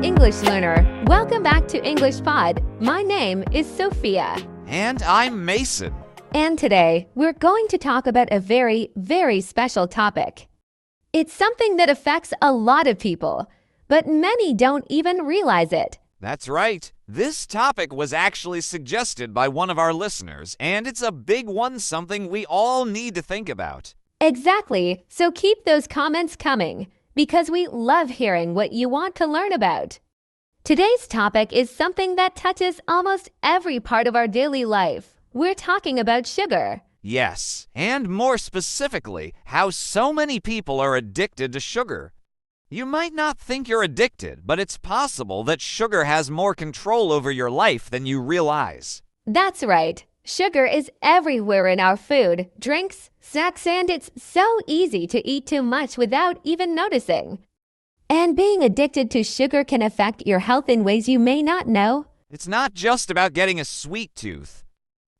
English learner. Welcome back to English Pod. My name is Sophia. And I'm Mason. And today, we're going to talk about a very, very special topic. It's something that affects a lot of people, but many don't even realize it. That's right. This topic was actually suggested by one of our listeners, and it's a big one, something we all need to think about. Exactly. So keep those comments coming, because we love hearing what you want to learn about. Today's topic is something that touches almost every part of our daily life. We're talking about sugar. Yes, and more specifically, how so many people are addicted to sugar. You might not think you're addicted, but it's possible that sugar has more control over your life than you realize. That's right. Sugar is everywhere in our food, drinks, snacks, and it's so easy to eat too much without even noticing. And being addicted to sugar can affect your health in ways you may not know. It's not just about getting a sweet tooth.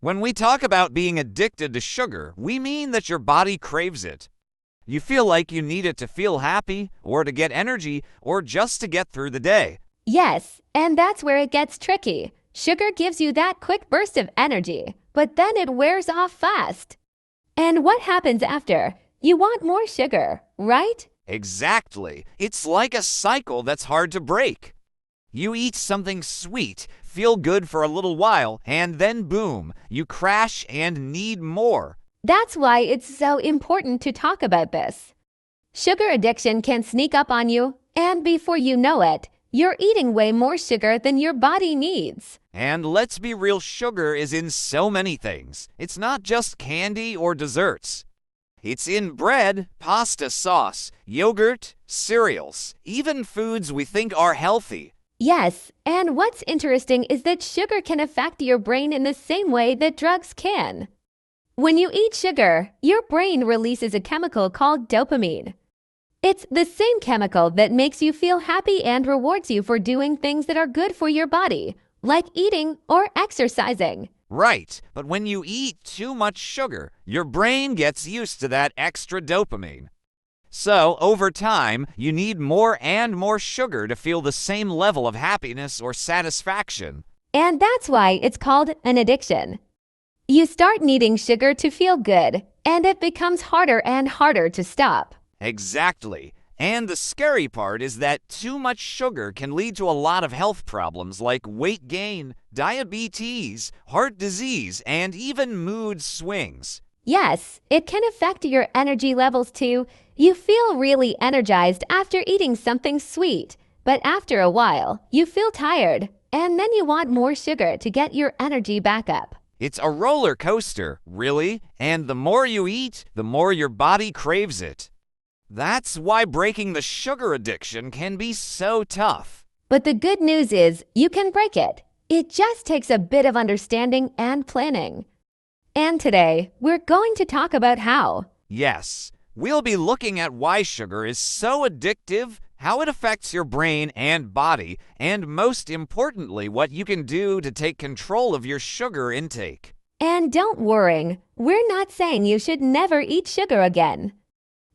When we talk about being addicted to sugar, we mean that your body craves it. You feel like you need it to feel happy, or to get energy, or just to get through the day. Yes, and that's where it gets tricky. Sugar gives you that quick burst of energy, but then it wears off fast. And what happens after? You want more sugar, right? Exactly. It's like a cycle that's hard to break. You eat something sweet, feel good for a little while, and then boom, you crash and need more. That's why it's so important to talk about this. Sugar addiction can sneak up on you, and before you know it, you're eating way more sugar than your body needs. And let's be real, sugar is in so many things. It's not just candy or desserts. It's in bread, pasta sauce, yogurt, cereals, even foods we think are healthy. Yes, and what's interesting is that sugar can affect your brain in the same way that drugs can. When you eat sugar, your brain releases a chemical called dopamine. It's the same chemical that makes you feel happy and rewards you for doing things that are good for your body, like eating or exercising. Right, but when you eat too much sugar, your brain gets used to that extra dopamine. So, over time, you need more and more sugar to feel the same level of happiness or satisfaction. And that's why it's called an addiction. You start needing sugar to feel good, and it becomes harder and harder to stop. Exactly. And the scary part is that too much sugar can lead to a lot of health problems like weight gain, diabetes, heart disease, and even mood swings. Yes, it can affect your energy levels too. You feel really energized after eating something sweet, but after a while, you feel tired, and then you want more sugar to get your energy back up. It's a roller coaster, really, and the more you eat, the more your body craves it. That's why breaking the sugar addiction can be so tough. But the good news is you can break it. It just takes a bit of understanding and planning. And today, we're going to talk about how. Yes, we'll be looking at why sugar is so addictive, how it affects your brain and body, and most importantly, what you can do to take control of your sugar intake. And don't worry, we're not saying you should never eat sugar again.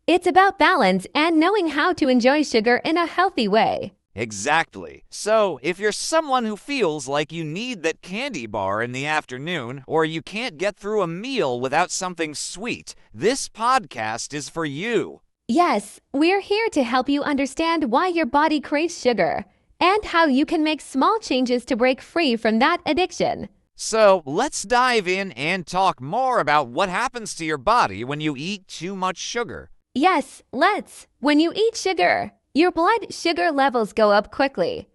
It's about balance and knowing how to enjoy sugar in a healthy way. Exactly. So, if you're someone who feels like you need that candy bar in the afternoon, or you can't get through a meal without something sweet, this podcast is for you. Yes, we're here to help you understand why your body craves sugar and how you can make small changes to break free from that addiction. So, let's dive in and talk more about what happens to your body when you eat too much sugar. Yes, let's. When you eat sugar, your blood sugar levels go up quickly.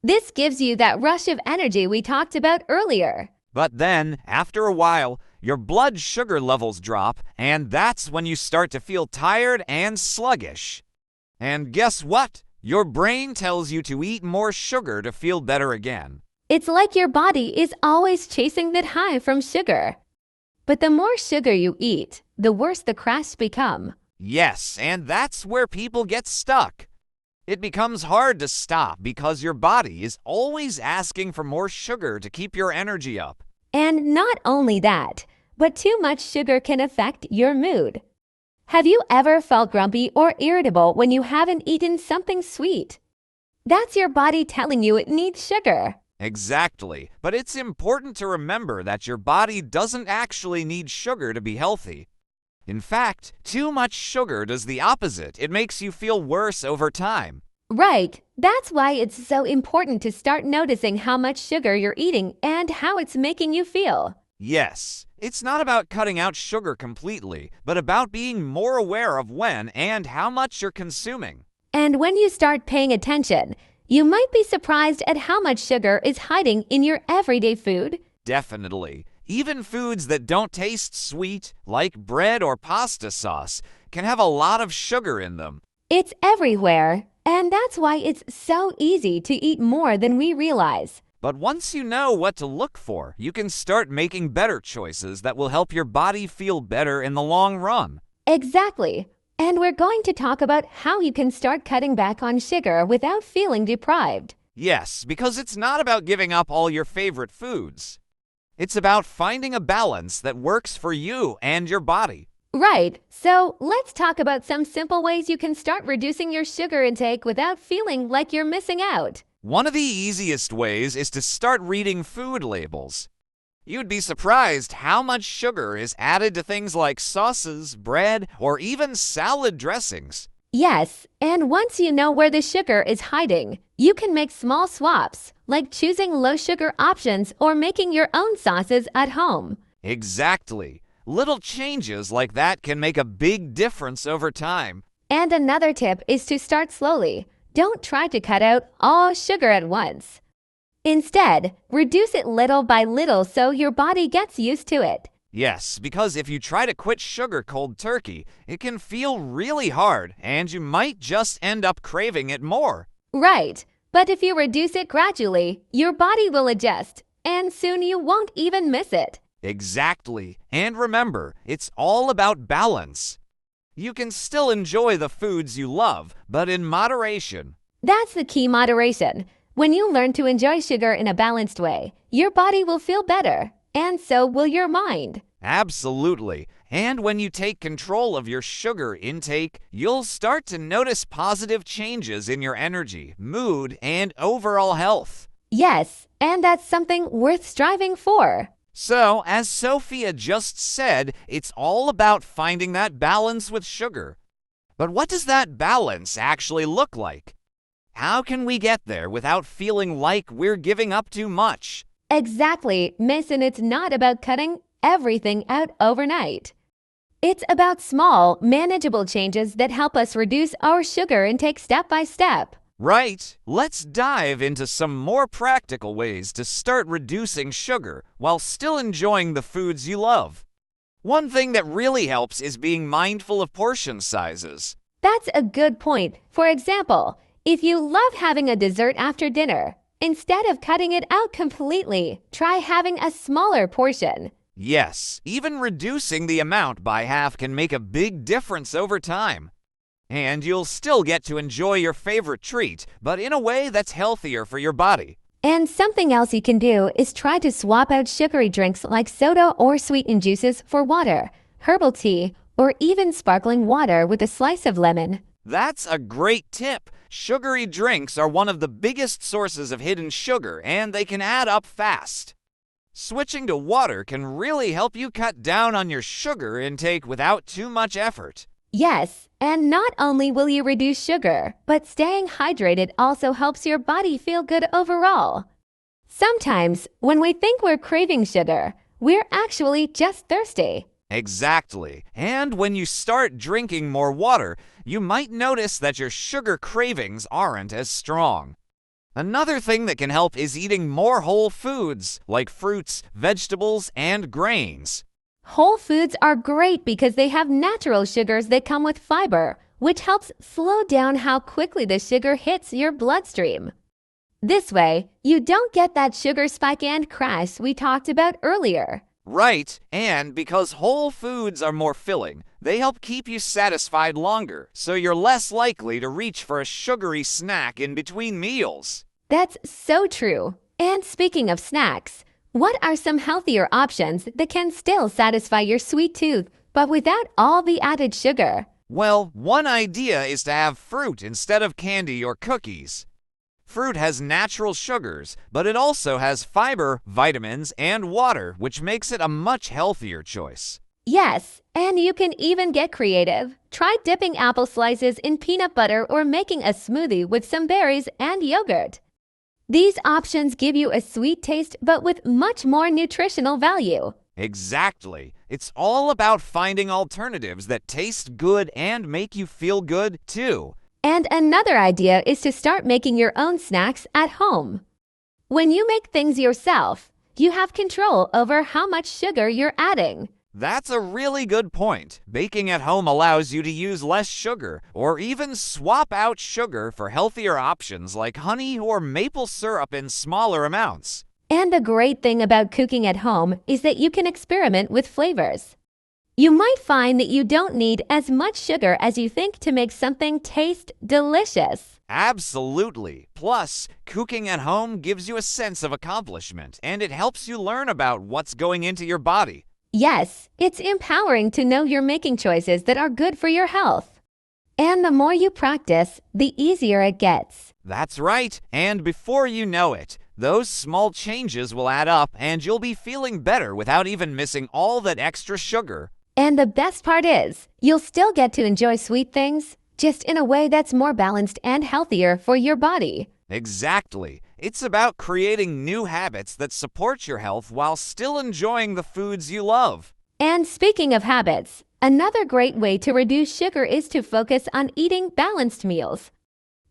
This gives you that rush of energy we talked about earlier. But then, after a while, your blood sugar levels drop, and that's when you start to feel tired and sluggish. And guess what? Your brain tells you to eat more sugar to feel better again. It's like your body is always chasing that high from sugar. But the more sugar you eat, the worse the crash become. Yes, and that's where people get stuck. It becomes hard to stop because your body is always asking for more sugar to keep your energy up. And not only that, but too much sugar can affect your mood. Have you ever felt grumpy or irritable when you haven't eaten something sweet? That's your body telling you it needs sugar. Exactly. But it's important to remember that your body doesn't actually need sugar to be healthy. In fact, too much sugar does the opposite. It makes you feel worse over time. Right. That's why it's so important to start noticing how much sugar you're eating and how it's making you feel. Yes, it's not about cutting out sugar completely, but about being more aware of when and how much you're consuming. And when you start paying attention, you might be surprised at how much sugar is hiding in your everyday food. Definitely. Even foods that don't taste sweet, like bread or pasta sauce, can have a lot of sugar in them. It's everywhere, and that's why it's so easy to eat more than we realize. But once you know what to look for, you can start making better choices that will help your body feel better in the long run. Exactly. And we're going to talk about how you can start cutting back on sugar without feeling deprived. Yes, because it's not about giving up all your favorite foods. It's about finding a balance that works for you and your body. Right. So let's talk about some simple ways you can start reducing your sugar intake without feeling like you're missing out. One of the easiest ways is to start reading food labels. You'd be surprised how much sugar is added to things like sauces, bread, or even salad dressings. Yes, and once you know where the sugar is hiding, you can make small swaps, like choosing low-sugar options or making your own sauces at home. Exactly. Little changes like that can make a big difference over time. And another tip is to start slowly. Don't try to cut out all sugar at once. Instead, reduce it little by little so your body gets used to it. Yes, because if you try to quit sugar cold turkey, it can feel really hard and you might just end up craving it more. Right, but if you reduce it gradually, your body will adjust, and soon you won't even miss it. Exactly. And remember, it's all about balance. You can still enjoy the foods you love, but in moderation. That's the key: moderation. When you learn to enjoy sugar in a balanced way, your body will feel better, and so will your mind. Absolutely. And when you take control of your sugar intake, you'll start to notice positive changes in your energy, mood, and overall health. Yes, and that's something worth striving for. So, as Sophia just said, it's all about finding that balance with sugar. But what does that balance actually look like? How can we get there without feeling like we're giving up too much? Exactly, Miss, and it's not about cutting everything out overnight. It's about small, manageable changes that help us reduce our sugar intake step by step. Right. Let's dive into some more practical ways to start reducing sugar while still enjoying the foods you love. One thing that really helps is being mindful of portion sizes. That's a good point. For example, if you love having a dessert after dinner, instead of cutting it out completely, try having a smaller portion. Yes, even reducing the amount by half can make a big difference over time. And you'll still get to enjoy your favorite treat, but in a way that's healthier for your body. And something else you can do is try to swap out sugary drinks like soda or sweetened juices for water, herbal tea, or even sparkling water with a slice of lemon. That's a great tip. Sugary drinks are one of the biggest sources of hidden sugar, and they can add up fast. Switching to water can really help you cut down on your sugar intake without too much effort. Yes, and not only will you reduce sugar, but staying hydrated also helps your body feel good overall. Sometimes, when we think we're craving sugar, we're actually just thirsty. Exactly. And when you start drinking more water, you might notice that your sugar cravings aren't as strong. Another thing that can help is eating more whole foods, like fruits, vegetables, and grains. Whole foods are great because they have natural sugars that come with fiber, which helps slow down how quickly the sugar hits your bloodstream. This way, you don't get that sugar spike and crash we talked about earlier. Right, and because whole foods are more filling, they help keep you satisfied longer, so you're less likely to reach for a sugary snack in between meals. That's so true. And speaking of snacks, what are some healthier options that can still satisfy your sweet tooth, but without all the added sugar? Well, one idea is to have fruit instead of candy or cookies. Fruit has natural sugars, but it also has fiber, vitamins, and water, which makes it a much healthier choice. Yes, and you can even get creative. Try dipping apple slices in peanut butter or making a smoothie with some berries and yogurt. These options give you a sweet taste but with much more nutritional value. Exactly. It's all about finding alternatives that taste good and make you feel good, too. And another idea is to start making your own snacks at home. When you make things yourself, you have control over how much sugar you're adding. That's a really good point. Baking at home allows you to use less sugar or even swap out sugar for healthier options like honey or maple syrup in smaller amounts. And the great thing about cooking at home is that you can experiment with flavors. You might find that you don't need as much sugar as you think to make something taste delicious. Absolutely. Plus, cooking at home gives you a sense of accomplishment and it helps you learn about what's going into your body. Yes, it's empowering to know you're making choices that are good for your health. And the more you practice, the easier it gets. That's right. And before you know it, those small changes will add up and you'll be feeling better without even missing all that extra sugar. And the best part is, you'll still get to enjoy sweet things, just in a way that's more balanced and healthier for your body. Exactly. It's about creating new habits that support your health while still enjoying the foods you love. And speaking of habits, another great way to reduce sugar is to focus on eating balanced meals.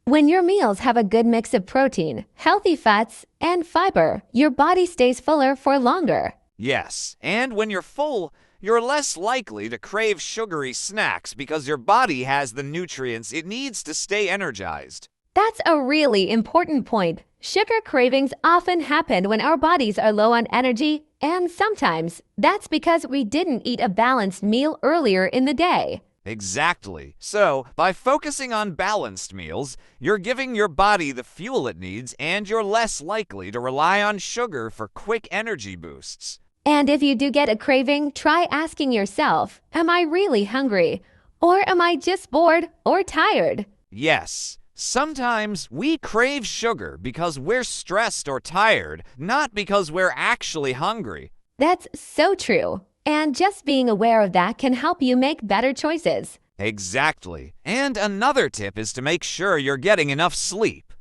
When your meals have a good mix of protein, healthy fats, and fiber, your body stays fuller for longer. Yes, and when you're full, you're less likely to crave sugary snacks because your body has the nutrients it needs to stay energized. That's a really important point. Sugar cravings often happen when our bodies are low on energy, and sometimes that's because we didn't eat a balanced meal earlier in the day. Exactly. So, by focusing on balanced meals, you're giving your body the fuel it needs and you're less likely to rely on sugar for quick energy boosts. And if you do get a craving, try asking yourself, am I really hungry? Or am I just bored or tired? Yes. Sometimes we crave sugar because we're stressed or tired, not because we're actually hungry. That's so true. And just being aware of that can help you make better choices. Exactly. And another tip is to make sure you're getting enough sleep.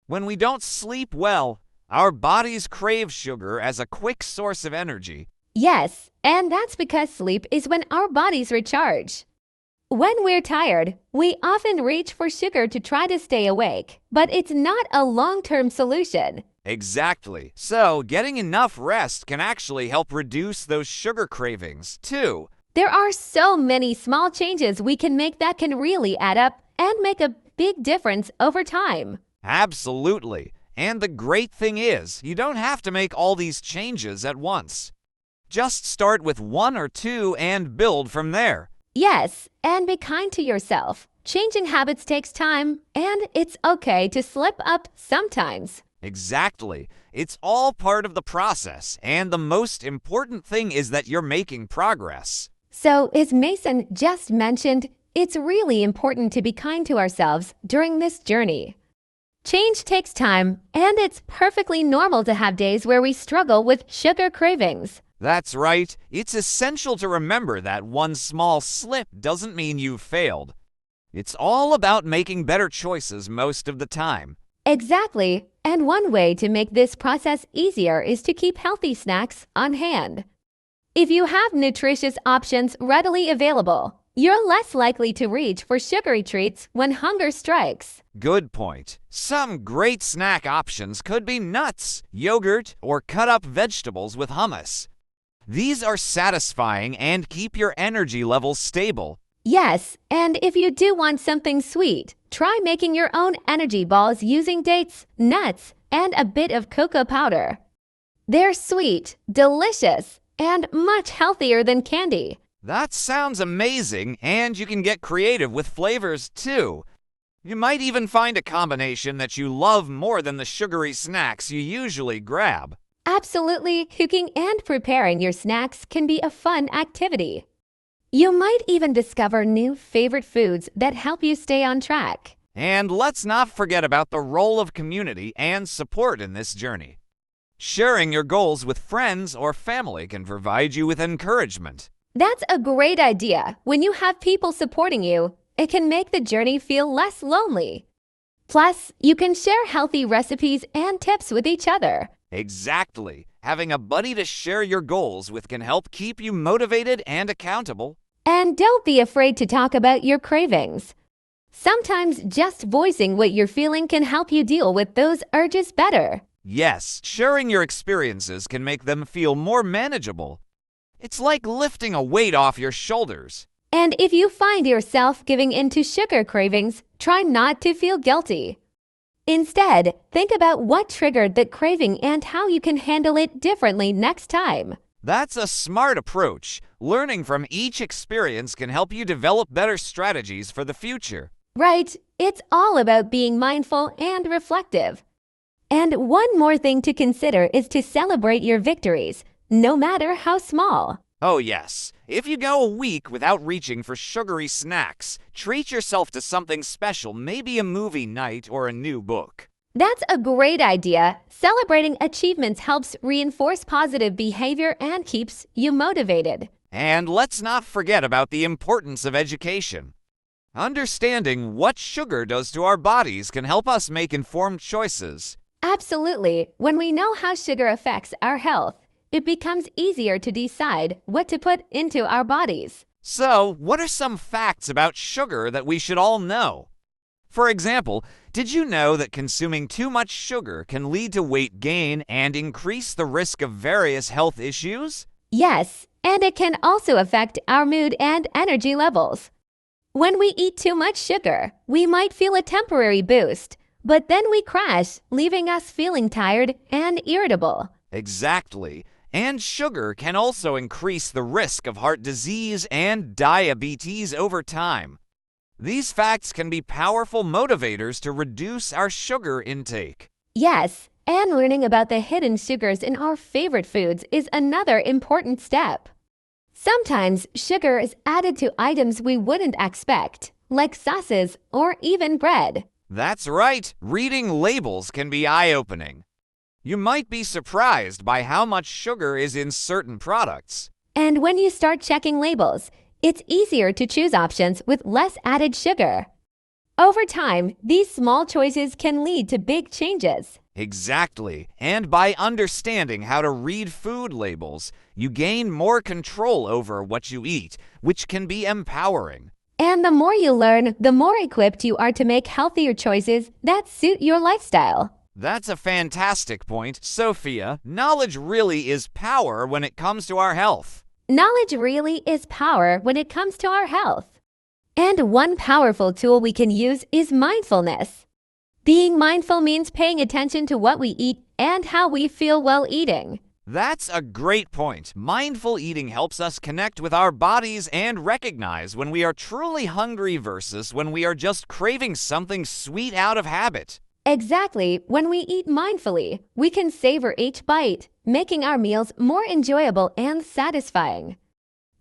When we don't sleep well, our bodies crave sugar as a quick source of energy. Yes, and that's because sleep is when our bodies recharge. When we're tired, we often reach for sugar to try to stay awake, but it's not a long-term solution. Exactly. So, getting enough rest can actually help reduce those sugar cravings, too. There are so many small changes we can make that can really add up and make a big difference over time. Absolutely. And the great thing is, you don't have to make all these changes at once. Just start with one or two and build from there. Yes, and be kind to yourself. Changing habits takes time, and it's okay to slip up sometimes. Exactly. It's all part of the process, and the most important thing is that you're making progress. So, as Mason just mentioned, it's really important to be kind to ourselves during this journey. Change takes time, and it's perfectly normal to have days where we struggle with sugar cravings. That's right. It's essential to remember that one small slip doesn't mean you've failed. It's all about making better choices most of the time. Exactly, and one way to make this process easier is to keep healthy snacks on hand. If you have nutritious options readily available, you're less likely to reach for sugary treats when hunger strikes. Good point. Some great snack options could be nuts, yogurt, or cut-up vegetables with hummus. These are satisfying and keep your energy levels stable. Yes, and if you do want something sweet, try making your own energy balls using dates, nuts, and a bit of cocoa powder. They're sweet, delicious, and much healthier than candy. That sounds amazing, and you can get creative with flavors too. You might even find a combination that you love more than the sugary snacks you usually grab. Absolutely, cooking and preparing your snacks can be a fun activity. You might even discover new favorite foods that help you stay on track. And let's not forget about the role of community and support in this journey. Sharing your goals with friends or family can provide you with encouragement. That's a great idea. When you have people supporting you, it can make the journey feel less lonely. Plus, you can share healthy recipes and tips with each other. Exactly. Having a buddy to share your goals with can help keep you motivated and accountable. And don't be afraid to talk about your cravings. Sometimes just voicing what you're feeling can help you deal with those urges better. Yes, sharing your experiences can make them feel more manageable. It's like lifting a weight off your shoulders. And if you find yourself giving in to sugar cravings, try not to feel guilty. Instead, think about what triggered that craving and how you can handle it differently next time. That's a smart approach. Learning from each experience can help you develop better strategies for the future. Right, it's all about being mindful and reflective. And one more thing to consider is to celebrate your victories, no matter how small. Oh yes, if you go a week without reaching for sugary snacks, treat yourself to something special, maybe a movie night or a new book. That's a great idea. Celebrating achievements helps reinforce positive behavior and keeps you motivated. And let's not forget about the importance of education. Understanding what sugar does to our bodies can help us make informed choices. Absolutely. When we know how sugar affects our health, it becomes easier to decide what to put into our bodies. So, what are some facts about sugar that we should all know? For example, did you know that consuming too much sugar can lead to weight gain and increase the risk of various health issues? Yes, and it can also affect our mood and energy levels. When we eat too much sugar, we might feel a temporary boost, but then we crash, leaving us feeling tired and irritable. Exactly. And sugar can also increase the risk of heart disease and diabetes over time. These facts can be powerful motivators to reduce our sugar intake. Yes, and learning about the hidden sugars in our favorite foods is another important step. Sometimes sugar is added to items we wouldn't expect, like sauces or even bread. That's right. Reading labels can be eye-opening. You might be surprised by how much sugar is in certain products. And when you start checking labels, it's easier to choose options with less added sugar. Over time, these small choices can lead to big changes. Exactly. And by understanding how to read food labels, you gain more control over what you eat, which can be empowering. And the more you learn, the more equipped you are to make healthier choices that suit your lifestyle. That's a fantastic point, Sophia. Knowledge really is power when it comes to our health. Knowledge really is power when it comes to our health. And one powerful tool we can use is mindfulness. Being mindful means paying attention to what we eat and how we feel while eating. That's a great point. Mindful eating helps us connect with our bodies and recognize when we are truly hungry versus when we are just craving something sweet out of habit. Exactly. When we eat mindfully, we can savor each bite, making our meals more enjoyable and satisfying.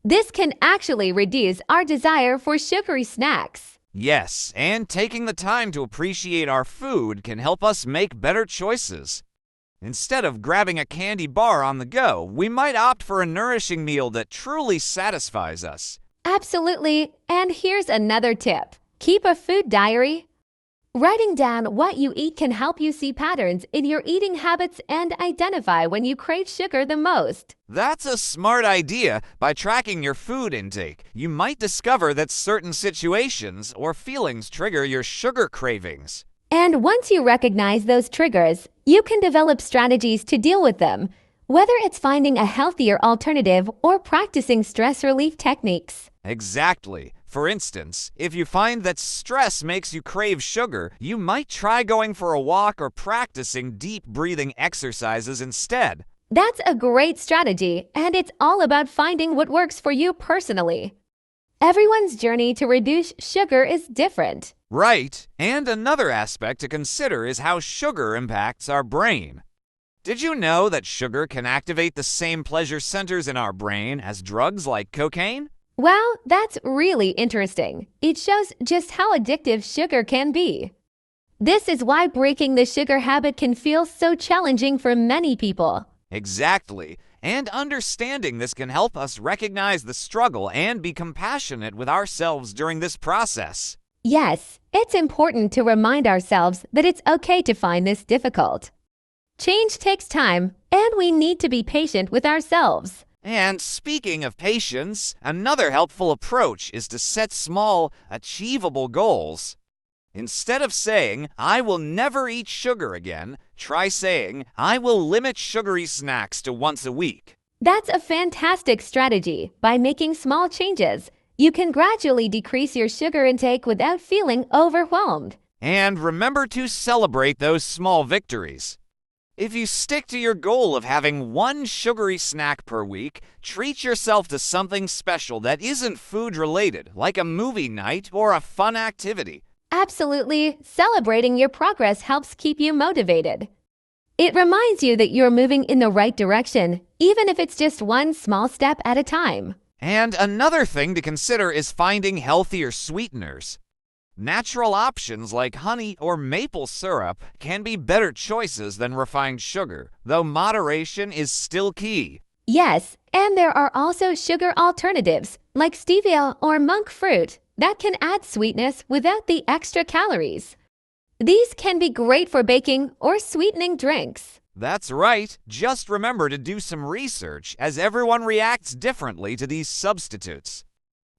This can actually reduce our desire for sugary snacks. Yes, and taking the time to appreciate our food can help us make better choices. Instead of grabbing a candy bar on the go, we might opt for a nourishing meal that truly satisfies us. Absolutely. And here's another tip. Keep a food diary. Writing down what you eat can help you see patterns in your eating habits and identify when you crave sugar the most. That's a smart idea. By tracking your food intake, you might discover that certain situations or feelings trigger your sugar cravings. And once you recognize those triggers, you can develop strategies to deal with them, whether it's finding a healthier alternative or practicing stress relief techniques. Exactly. For instance, if you find that stress makes you crave sugar, you might try going for a walk or practicing deep breathing exercises instead. That's a great strategy, and it's all about finding what works for you personally. Everyone's journey to reduce sugar is different. Right. And another aspect to consider is how sugar impacts our brain. Did you know that sugar can activate the same pleasure centers in our brain as drugs like cocaine? Wow, that's really interesting. It shows just how addictive sugar can be. This is why breaking the sugar habit can feel so challenging for many people. Exactly. And understanding this can help us recognize the struggle and be compassionate with ourselves during this process. Yes, it's important to remind ourselves that it's okay to find this difficult. Change takes time, and we need to be patient with ourselves. And speaking of patience, another helpful approach is to set small, achievable goals. Instead of saying, I will never eat sugar again, try saying, I will limit sugary snacks to once a week. That's a fantastic strategy. By making small changes, you can gradually decrease your sugar intake without feeling overwhelmed. And remember to celebrate those small victories. If you stick to your goal of having one sugary snack per week, treat yourself to something special that isn't food-related, like a movie night or a fun activity. Absolutely, celebrating your progress helps keep you motivated. It reminds you that you're moving in the right direction, even if it's just one small step at a time. And another thing to consider is finding healthier sweeteners. Natural options like honey or maple syrup can be better choices than refined sugar, though moderation is still key. Yes, and there are also sugar alternatives like stevia or monk fruit that can add sweetness without the extra calories. These can be great for baking or sweetening drinks. That's right. Just remember to do some research, as everyone reacts differently to these substitutes.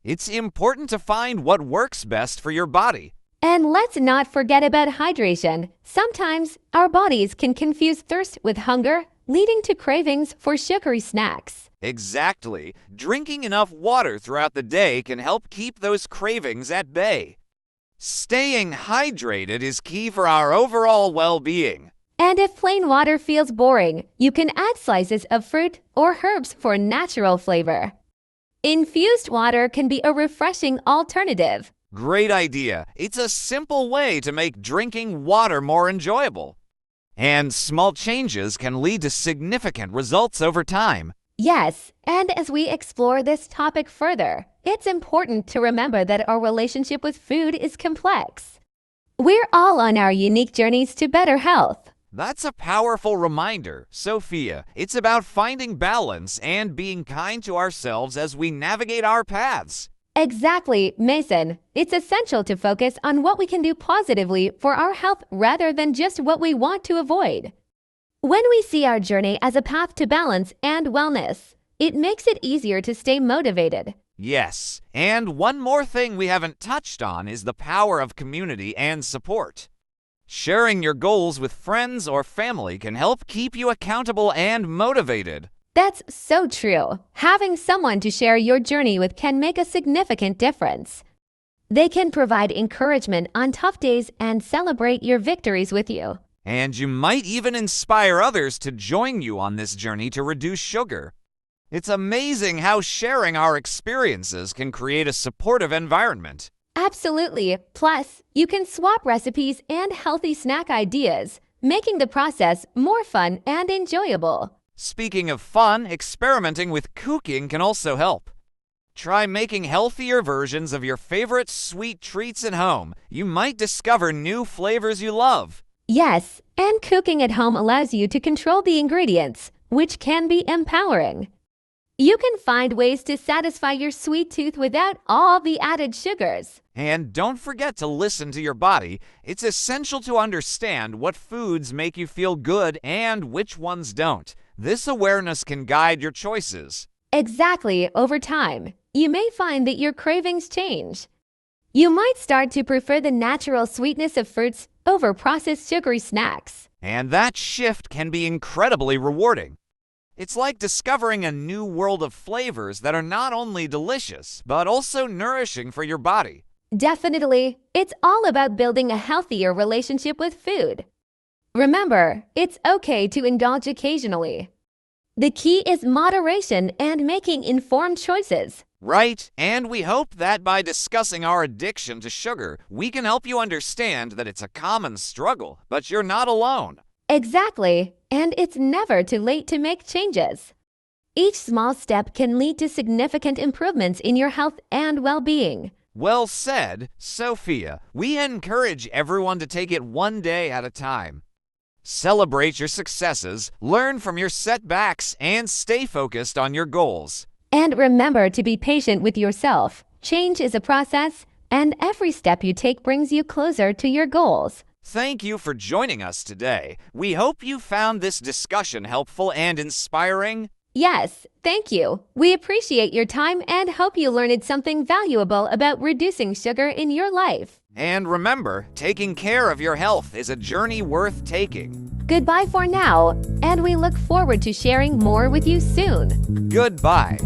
It's important to find what works best for your body. And let's not forget about hydration. Sometimes our bodies can confuse thirst with hunger, leading to cravings for sugary snacks. Exactly. Drinking enough water throughout the day can help keep those cravings at bay. Staying hydrated is key for our overall well-being. And if plain water feels boring, you can add slices of fruit or herbs for natural flavor. Infused water can be a refreshing alternative. Great idea. It's a simple way to make drinking water more enjoyable. And small changes can lead to significant results over time. Yes, and as we explore this topic further, it's important to remember that our relationship with food is complex. We're all on our unique journeys to better health. That's a powerful reminder, Sophia. It's about finding balance and being kind to ourselves as we navigate our paths. Exactly, Mason. It's essential to focus on what we can do positively for our health rather than just what we want to avoid. When we see our journey as a path to balance and wellness, it makes it easier to stay motivated. Yes, and one more thing we haven't touched on is the power of community and support. Sharing your goals with friends or family can help keep you accountable and motivated. That's so true. Having someone to share your journey with can make a significant difference. They can provide encouragement on tough days and celebrate your victories with you. And you might even inspire others to join you on this journey to reduce sugar. It's amazing how sharing our experiences can create a supportive environment. Absolutely. Plus, you can swap recipes and healthy snack ideas, making the process more fun and enjoyable. Speaking of fun, experimenting with cooking can also help. Try making healthier versions of your favorite sweet treats at home. You might discover new flavors you love. Yes, and cooking at home allows you to control the ingredients, which can be empowering. You can find ways to satisfy your sweet tooth without all the added sugars. And don't forget to listen to your body. It's essential to understand what foods make you feel good and which ones don't. This awareness can guide your choices. Exactly, over time, you may find that your cravings change. You might start to prefer the natural sweetness of fruits over processed sugary snacks. And that shift can be incredibly rewarding. It's like discovering a new world of flavors that are not only delicious, but also nourishing for your body. Definitely, it's all about building a healthier relationship with food. Remember, it's okay to indulge occasionally. The key is moderation and making informed choices. Right, and we hope that by discussing our addiction to sugar, we can help you understand that it's a common struggle, but you're not alone. Exactly, and it's never too late to make changes. Each small step can lead to significant improvements in your health and well-being. Well said, Sophia. We encourage everyone to take it one day at a time. Celebrate your successes, learn from your setbacks, and stay focused on your goals. And remember to be patient with yourself. Change is a process, and every step you take brings you closer to your goals. Thank you for joining us today. We hope you found this discussion helpful and inspiring. Yes, thank you. We appreciate your time and hope you learned something valuable about reducing sugar in your life. And remember, taking care of your health is a journey worth taking. Goodbye for now, and we look forward to sharing more with you soon. Goodbye.